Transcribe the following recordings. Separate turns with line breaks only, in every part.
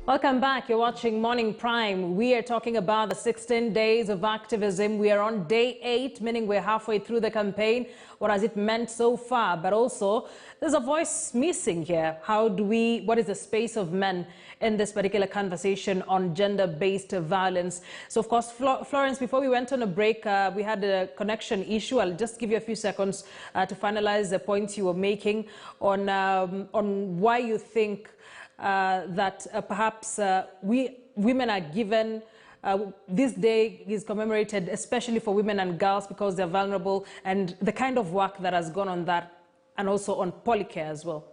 Welcome back. You're watching Morning Prime. We are talking about the 16 days of activism. We are on day 8, meaning we're halfway through the campaign. What has it meant so far? But also, there's a voice missing here. What is the space of men in this particular conversation on gender-based violence? So, of course, Florence, before we went on a break, we had a connection issue. I'll just give you a few seconds to finalize the points you were making on why you think that perhaps women are given, this day is commemorated especially for women and girls because they're vulnerable, and the kind of work that has gone on that, and also on polycare as well.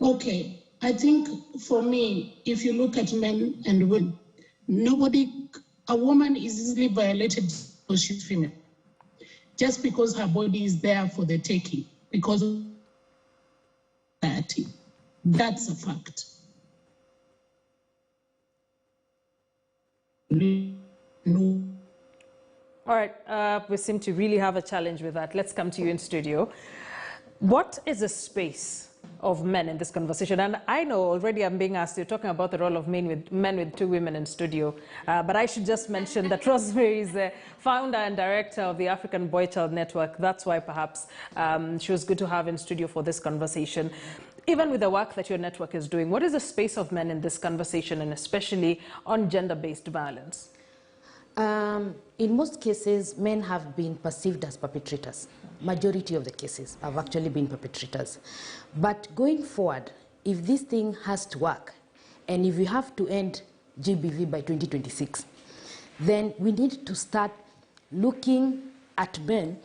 Okay, I think for me, if you look at men and women, a woman is easily violated because she's female, just because her body is there for the taking, because of society. That's a fact. No.
All right, we seem to really have a challenge with that. Let's come to you in studio. What is the space of men in this conversation? And I know already I'm being asked, you're talking about the role of men with 2 women in studio. But I should just mention that Rosemary is the founder and director of the African Boy Child Network. That's why perhaps she was good to have in studio for this conversation. Even with the work that your network is doing, what is the space of men in this conversation, and especially on gender-based violence?
In most cases, men have been perceived as perpetrators. Majority of the cases have actually been perpetrators. But going forward, if this thing has to work, and if we have to end GBV by 2026, then we need to start looking at men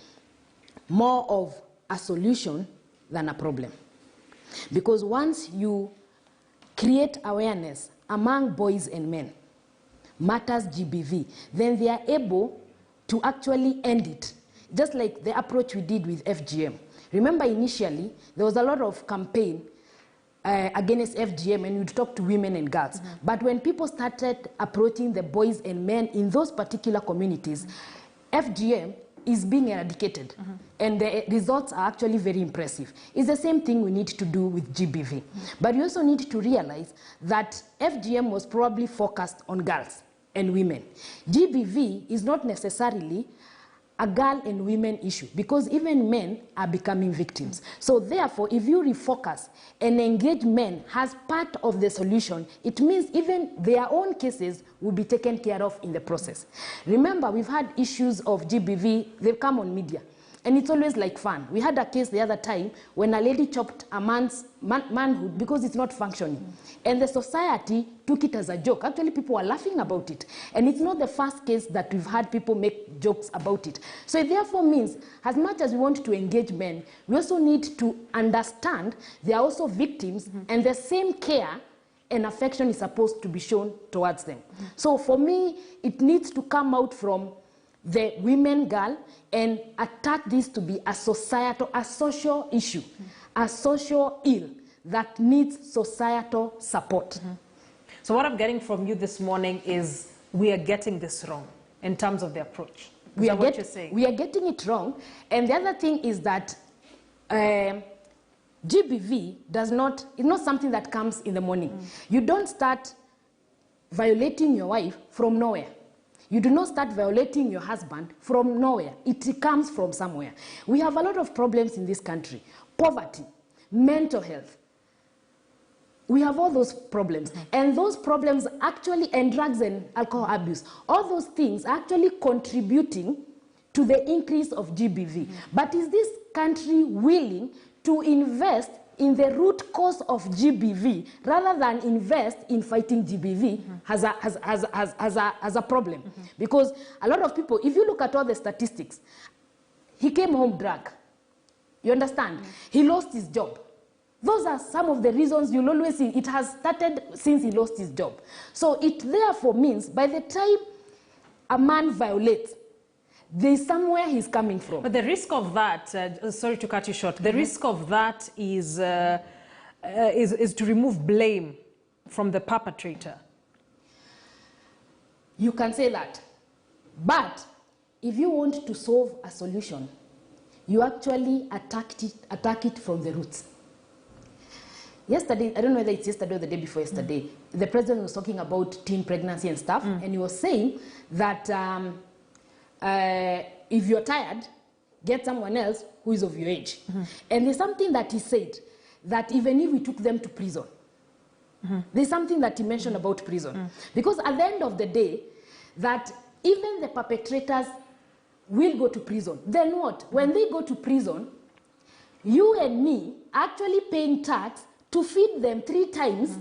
more of a solution than a problem. Because once you create awareness among boys and men, matters GBV, then they are able to actually end it. Just like the approach we did with FGM. Remember, initially, there was a lot of campaign against FGM, and you'd talk to women and girls. Mm-hmm. But when people started approaching the boys and men in those particular communities, FGM is being eradicated. Mm-hmm. And the results are actually very impressive. It's the same thing we need to do with GBV. Mm-hmm. But we also need to realize that FGM was probably focused on girls and women. GBV is not necessarily a girl and women issue, because even men are becoming victims. So therefore, if you refocus and engage men as part of the solution, it means even their own cases will be taken care of in the process. Remember, we've had issues of GBV, they've come on media. And it's always like fun. We had a case the other time when a lady chopped a man's manhood because it's not functioning. Mm. And the society took it as a joke. Actually, people were laughing about it. And it's not the first case that we've had people make jokes about it. So it therefore means, as much as we want to engage men, we also need to understand they are also victims, and the same care and affection is supposed to be shown towards them. So for me, it needs to come out from the women girl and attack this to be a social issue, a social ill that needs societal support.
So what I'm getting from you this morning is we are getting this wrong in terms of the approach. Is that what you're saying?
We are getting it wrong. And the other thing is that GBV is not something that comes in the morning. You don't start violating your wife from nowhere. You do not start violating your husband from nowhere. It comes from somewhere. We have a lot of problems in this country. Poverty, mental health. We have all those problems. And those problems actually, and drugs and alcohol abuse, all those things are actually contributing to the increase of GBV. But is this country willing to invest in the root cause of GBV rather than invest in fighting GBV as a problem? Because a lot of people, if you look at all the statistics, he came home drunk. You understand? He lost his job. Those are some of the reasons you'll always see. It has started since he lost his job. So it therefore means by the time a man violates, there's somewhere he's coming from.
But the risk of that, sorry to cut you short, the risk of that is to remove blame from the perpetrator.
You can say that. But if you want to solve a solution, you actually attack it from the roots. Yesterday, I don't know whether it's yesterday or the day before yesterday, the president was talking about teen pregnancy and stuff, and he was saying that if you're tired, get someone else who is of your age. And there's something that he said, that even if we took them to prison, there's something that he mentioned about prison. Because at the end of the day, that even the perpetrators will go to prison. Then what? When they go to prison, you and me are actually paying tax to feed them 3 times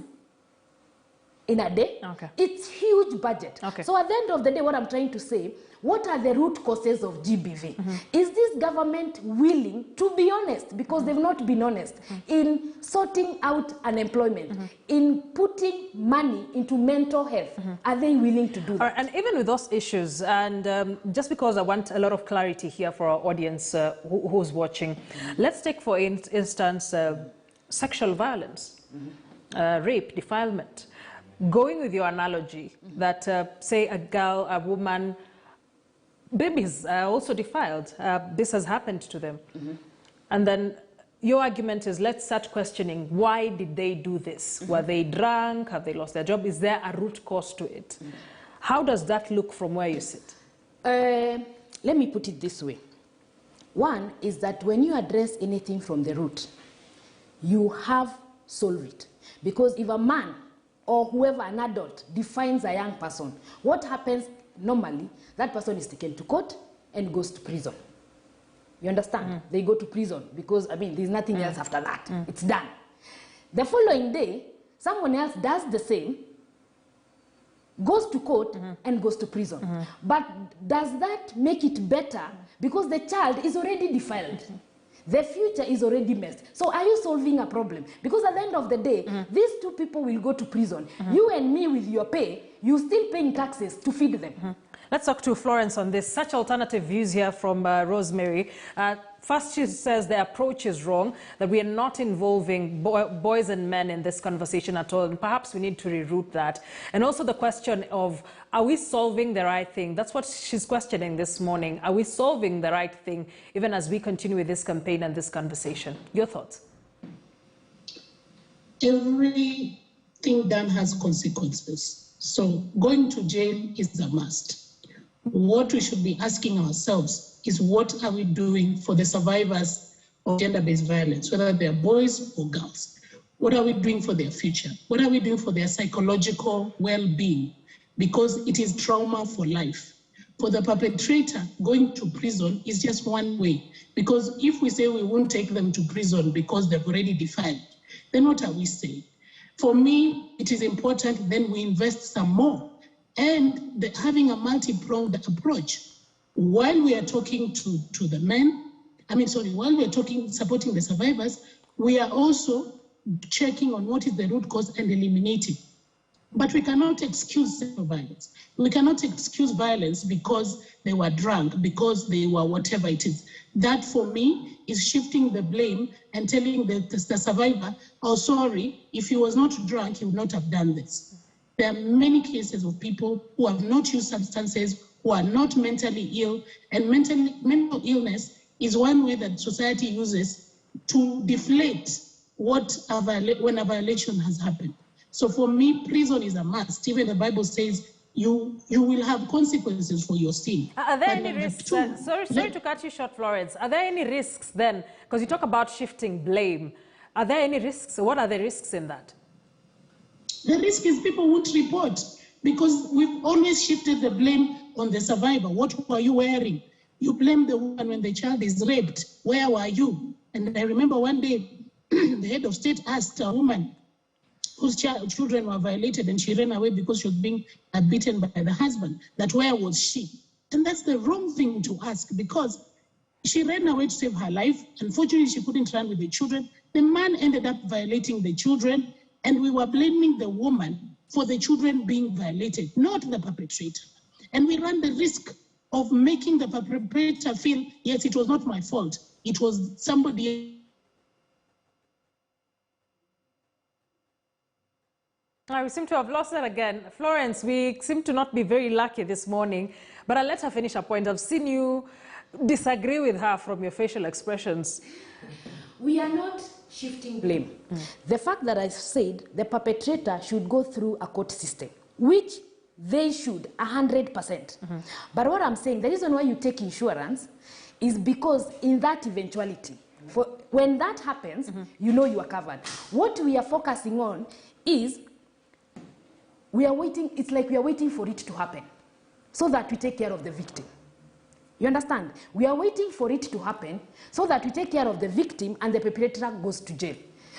in a day.
Okay.
It's huge budget.
Okay.
So at the end of the day, what I'm trying to say, what are the root causes of GBV? Is this government willing to be honest? Because they've not been honest in sorting out unemployment, in putting money into mental health. Are they willing to do that?
And even with those issues, and just because I want a lot of clarity here for our audience who's watching, let's take for instance sexual violence, rape, defilement. Going with your analogy that say a girl, a woman, babies are also defiled. This has happened to them. And then your argument is, let's start questioning, why did they do this? Were they drunk? Have they lost their job? Is there a root cause to it? How does that look from where you sit?
Let me put it this way. One is that when you address anything from the root, you have solved it. Because if a man or whoever, an adult, defines a young person, what happens normally? That person is taken to court and goes to prison. You understand? They go to prison because, I mean, there's nothing else after that. It's done. The following day, someone else does the same, goes to court and goes to prison. But does that make it better? Because the child is already defiled. The future is already messed. So are you solving a problem? Because at the end of the day, these 2 people will go to prison. You and me with your pay, you still paying taxes to feed them.
Let's talk to Florence on this. Such alternative views here from Rosemary. First, she says the approach is wrong, that we are not involving boys and men in this conversation at all, and perhaps we need to reroute that. And also the question of, are we solving the right thing? That's what she's questioning this morning. Are we solving the right thing, even as we continue with this campaign and this conversation? Your thoughts?
Everything done has consequences. So going to jail is a must. What we should be asking ourselves is, what are we doing for the survivors of gender-based violence, whether they're boys or girls? What are we doing for their future? What are we doing for their psychological well-being? Because it is trauma for life. For the perpetrator, going to prison is just one way. Because if we say we won't take them to prison because they've already defiled, then what are we saying? For me, it is important then we invest some more. And having a multi-pronged approach, while we are talking to the men, while we are supporting the survivors, we are also checking on what is the root cause and eliminating. But we cannot excuse sexual violence. We cannot excuse violence because they were drunk, because they were whatever it is. That, for me, is shifting the blame and telling the survivor, oh, sorry, if he was not drunk, he would not have done this. There are many cases of people who have not used substances, who are not mentally ill, and mental illness is one way that society uses to deflate when a violation has happened. So for me, prison is a must. Even the Bible says you will have consequences for your sin.
Are there any risks? Sorry to cut you short, Florence. Are there any risks then? Because you talk about shifting blame. Are there any risks? What are the risks in that?
The risk is people won't report, because we've always shifted the blame on the survivor. What were you wearing? You blame the woman when the child is raped. Where were you? And I remember one day, the head of state asked a woman whose children were violated, and she ran away because she was being beaten by the husband, that where was she? And that's the wrong thing to ask, because she ran away to save her life. Unfortunately, she couldn't run with the children. The man ended up violating the children, and we were blaming the woman for the children being violated, not the perpetrator. And we ran the risk of making the perpetrator feel, yes, it was not my fault. It was somebody.
We seem to have lost that again. Florence, we seem to not be very lucky this morning, but I'll let her finish her point. I've seen you disagree with her from your facial expressions.
We are not shifting blame. The fact that I said the perpetrator should go through a court system, which they should 100%. But what I'm saying, the reason why you take insurance is because in that eventuality, for when that happens, you know you are covered. What we are focusing on is we are waiting, it's like we are waiting for it to happen so that we take care of the victim. You understand? We are waiting for it to happen so that we take care of the victim and the perpetrator goes to jail.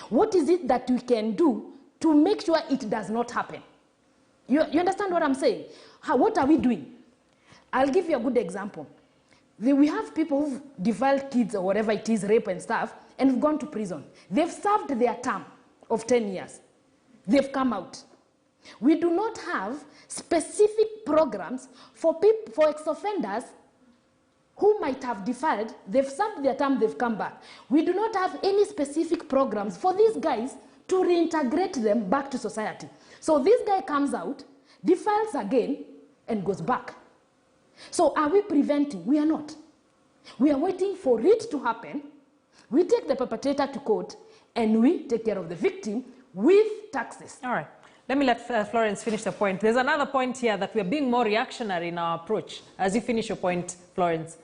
What is it that we can do to make sure it does not happen? You understand what I'm saying? What are we doing? I'll give you a good example. We have people who've defiled kids or whatever it is, rape and stuff, and have gone to prison. They've served their term of 10 years. They've come out. We do not have specific programs for people, for ex-offenders who might have defiled, they've served their term, they've come back. We do not have any specific programs for these guys to reintegrate them back to society. So this guy comes out, defiles again, and goes back. So are we preventing? We are not. We are waiting for it to happen. We take the perpetrator to court, and we take care of the victim with taxes.
All right. Let me let Florence finish the point. There's another point here that we're being more reactionary in our approach. As you finish your point, Florence.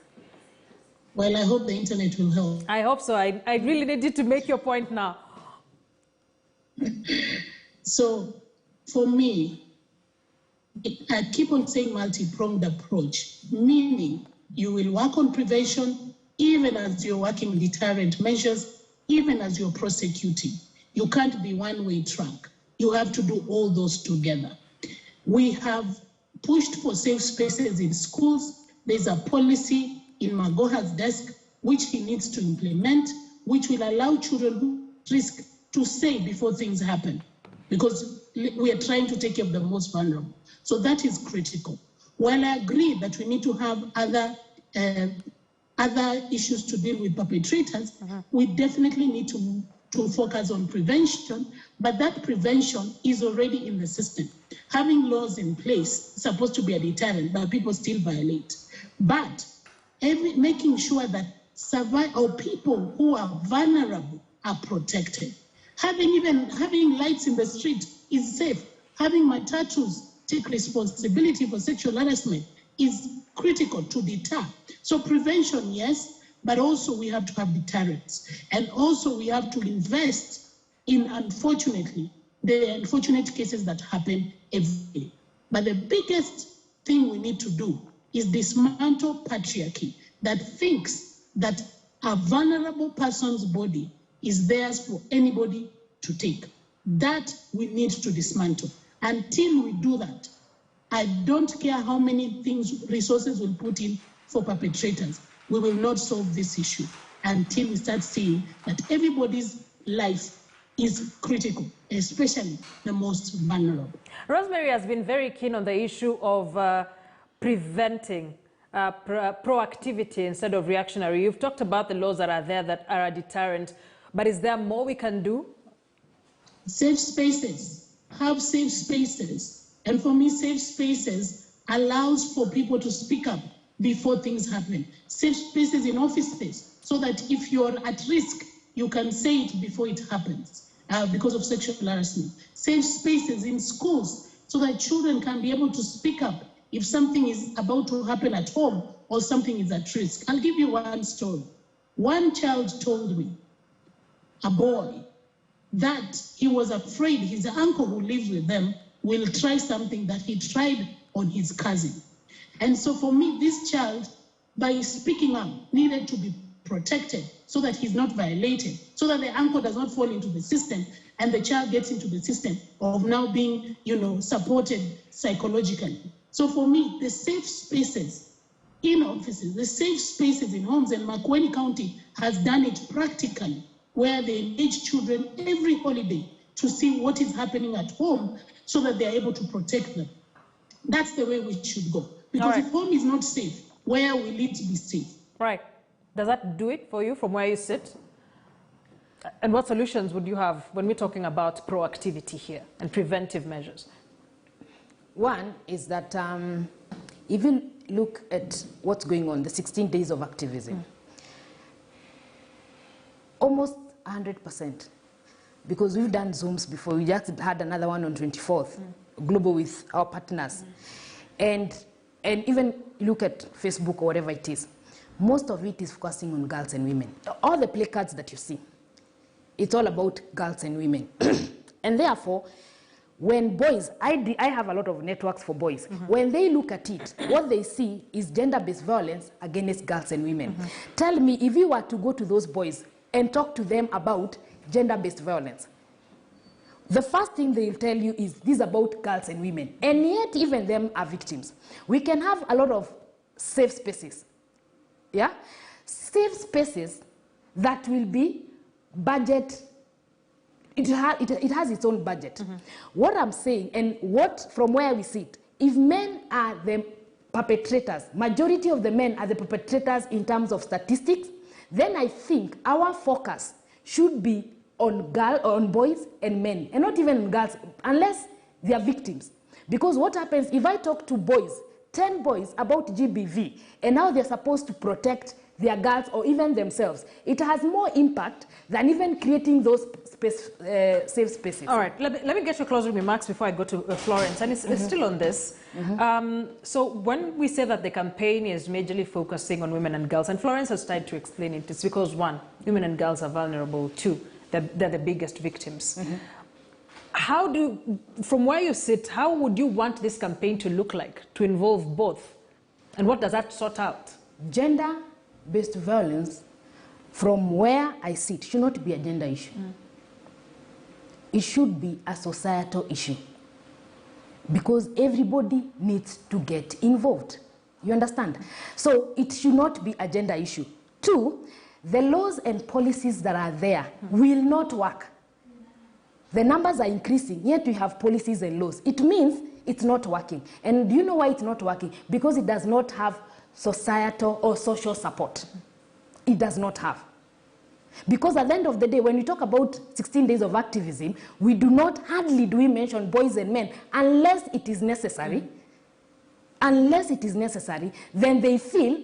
Well, I hope the internet will help.
I hope so. I really need you to make your point now.
So, for me, I keep on saying multi-pronged approach, meaning you will work on prevention even as you're working with deterrent measures, even as you're prosecuting. You can't be one-way track. You have to do all those together. We have pushed for safe spaces in schools. There's a policy in Magoha's desk, which he needs to implement, which will allow children who risk to say before things happen, because we are trying to take care of the most vulnerable. So that is critical. While I agree that we need to have other issues to deal with perpetrators, we definitely need to focus on prevention, but that prevention is already in the system. Having laws in place is supposed to be a deterrent, but people still violate. But making sure that people who are vulnerable are protected. Having lights in the street is safe. Having matatus take responsibility for sexual harassment is critical to deter. So prevention, yes, but also we have to have deterrence. And also we have to invest in, unfortunately, the unfortunate cases that happen every day. But the biggest thing we need to do is dismantle patriarchy that thinks that a vulnerable person's body is theirs for anybody to take. That we need to dismantle. Until we do that, I don't care how many resources we'll put in for perpetrators, we will not solve this issue until we start seeing that everybody's life is critical, especially the most vulnerable.
Rosemary has been very keen on the issue of preventing proactivity instead of reactionary. You've talked about the laws that are there that are a deterrent, but is there more we can do?
Safe spaces, have safe spaces. And for me, safe spaces allows for people to speak up before things happen. Safe spaces in offices, so that if you're at risk, you can say it before it happens because of sexual harassment. Safe spaces in schools, so that children can be able to speak up if something is about to happen at home or something is at risk. I'll give you one story. One child told me, a boy, that he was afraid his uncle who lives with them will try something that he tried on his cousin. And so for me, this child, by speaking up, needed to be protected so that he's not violated, so that the uncle does not fall into the system and the child gets into the system of now being, supported psychologically. So for me, the safe spaces in offices, the safe spaces in homes, and Makueni County has done it practically, where they engage children every holiday to see what is happening at home so that they're able to protect them. That's the way we should go. Because if home is not safe, where will it be safe?
Right. Does that do it for you from where you sit? And what solutions would you have when we're talking about proactivity here and preventive measures?
One is that if you look at what's going on, the 16 days of activism, almost 100%. Because we've done Zooms before. We just had another one on 24th, global with our partners. And even look at Facebook or whatever it is. Most of it is focusing on girls and women. All the placards that you see, it's all about girls and women. And therefore, when boys, I have a lot of networks for boys. When they look at it, what they see is gender-based violence against girls and women. Tell me, if you were to go to those boys and talk to them about gender-based violence, the first thing they'll tell you is this is about girls and women. And yet, even them are victims. We can have a lot of safe spaces. Yeah? Safe spaces that will be budget. It has its own budget. What I'm saying, and what from where we sit, if men are the perpetrators, majority of the men are the perpetrators in terms of statistics, then I think our focus should be on boys and men, and not even on girls, unless they are victims. Because what happens if I talk to boys, 10 boys about GBV, and how they're supposed to protect their girls or even themselves, it has more impact than even creating those safe spaces.
All right, let me get your closing remarks before I go to Florence, and it's still on this. So when we say that the campaign is majorly focusing on women and girls, and Florence has tried to explain it, it's because, one, women and girls are vulnerable. Two, they're the biggest victims. From where you sit, how would you want this campaign to look like, to involve both? And what does that sort out?
Gender-based violence, from where I sit, should not be a gender issue. It should be a societal issue. Because everybody needs to get involved. You understand? So it should not be a gender issue. Two, the laws and policies that are there will not work. The numbers are increasing, yet we have policies and laws. It means it's not working. And do you know why it's not working? Because it does not have societal or social support. It does not have. Because at the end of the day, when we talk about 16 days of activism, we do not hardly do we mention boys and men unless it is necessary. Unless it is necessary, then they feel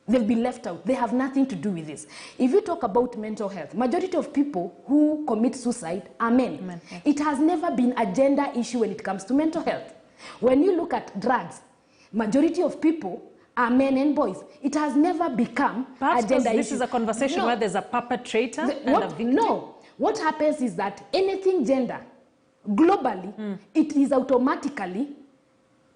they've been left out. They have nothing to do with this. If you talk about mental health, majority of people who commit suicide are men. Yes. It has never been a gender issue when it comes to mental health. When you look at drugs, majority of people are men and boys. It has never become a gender issue.
This is a conversation where there's a perpetrator and a victim. No.
What happens is that anything gender, globally, it is automatically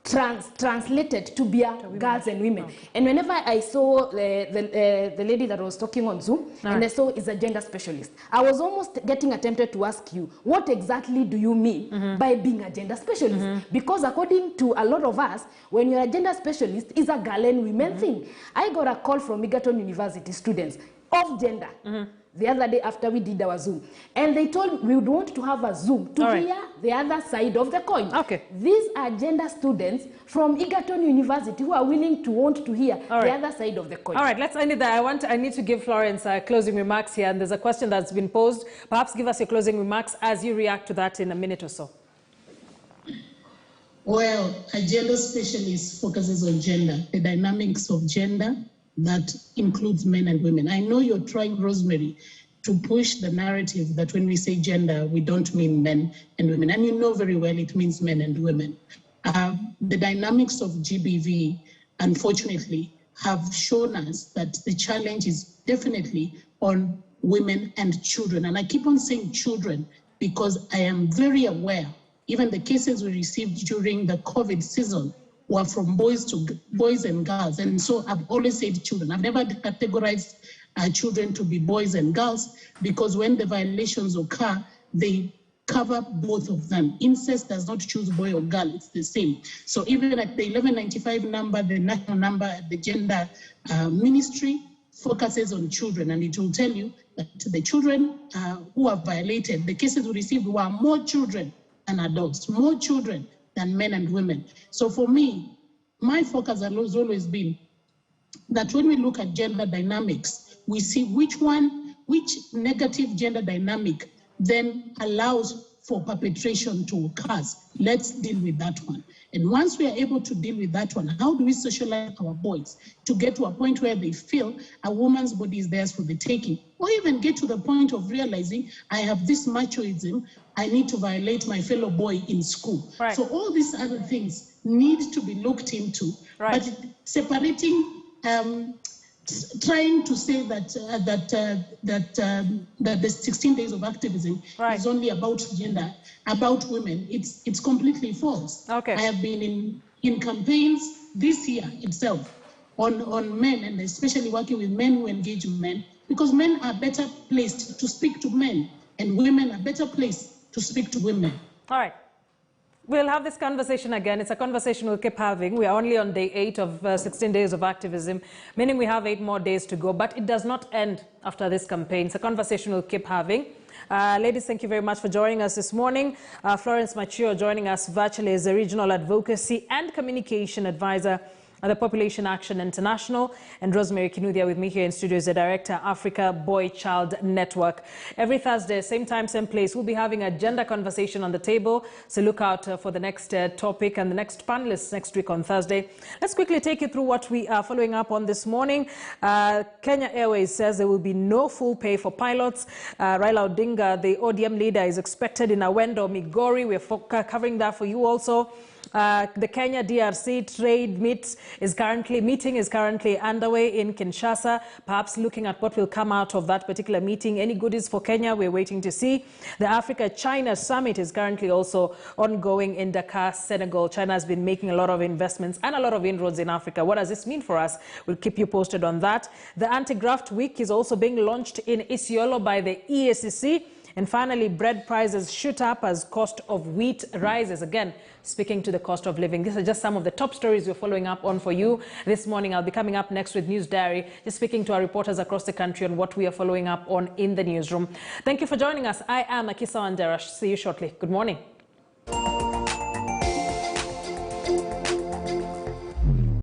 translated to be girls and women. Okay. And whenever I saw the lady that was talking on Zoom, and I saw is a gender specialist, I was almost getting tempted to ask you, what exactly do you mean by being a gender specialist? Because according to a lot of us, when you're a gender specialist, it's a girl and women thing. I got a call from Egerton University students of gender the other day after we did our Zoom. And they told me we would want to have a Zoom to hear the other side of the coin. Okay. These are gender students from Egerton University who are willing to want to hear the other side of the coin.
All right, let's end it there. I need to give Florence closing remarks here. And there's a question that's been posed. Perhaps give us your closing remarks as you react to that in a minute or so.
Well, a gender specialist focuses on gender, the dynamics of gender, that includes men and women. I know you're trying, Rosemary, to push the narrative that when we say gender, we don't mean men and women. And you know very well it means men and women. The dynamics of GBV, unfortunately, have shown us that the challenge is definitely on women and children. And I keep on saying children because I am very aware, even the cases we received during the COVID season were from boys and girls. And so I've always said children. I've never categorized children to be boys and girls because when the violations occur, they cover both of them. Incest does not choose boy or girl, it's the same. So even at the 1195 number, the national number at the gender ministry focuses on children, and it will tell you that the children who are violated, the cases we received were more children than adults, more children than men and women. So for me, my focus has always been that when we look at gender dynamics, we see which negative gender dynamic then allows for perpetration to occurs. Let's deal with that one. And once we are able to deal with that one, how do we socialize our boys to get to a point where they feel a woman's body is theirs for the taking, or even get to the point of realizing I have this machoism, I need to violate my fellow boy in school.
Right.
So all these other things need to be looked into.
Right.
But separating, trying to say that the 16 days of activism
Right.
is only about gender, about women, it's completely false.
Okay.
I have been in campaigns this year itself on men, and especially working with men who engage men, because men are better placed to speak to men, and women are better placed to speak to women.
All right. We'll have this conversation again. It's a conversation we'll keep having. We are only on day 8 of 16 days of activism, meaning we have 8 more days to go, but it does not end after this campaign. It's a conversation we'll keep having. Ladies, thank you very much for joining us this morning. Florence Machio joining us virtually as a regional advocacy and communication advisor at the Population Action International, and Rosemary Kinuthia with me here in studio is the Director, Africa Boy Child Network. Every Thursday, same time, same place, we'll be having a gender conversation on the table, so look out for the next topic and the next panelists next week on Thursday. Let's quickly take you through what we are following up on this morning. Kenya Airways says there will be no full pay for pilots. Raila Odinga, the ODM leader, is expected in Awendo, Migori. We're covering that for you also. The Kenya DRC trade meeting is currently underway in Kinshasa, perhaps looking at what will come out of that particular meeting. Any goodies for Kenya, we're waiting to see. The Africa-China summit is currently also ongoing in Dakar, Senegal. China has been making a lot of investments and a lot of inroads in Africa. What does this mean for us? We'll keep you posted on that. The Anti-Graft Week is also being launched in Isiolo by the EACC. And finally, bread prices shoot up as cost of wheat rises. Again, speaking to the cost of living. These are just some of the top stories we're following up on for you this morning. I'll be coming up next with News Diary, just speaking to our reporters across the country on what we are following up on in the newsroom. Thank you for joining us. I am Akisa Wandera. See you shortly. Good morning.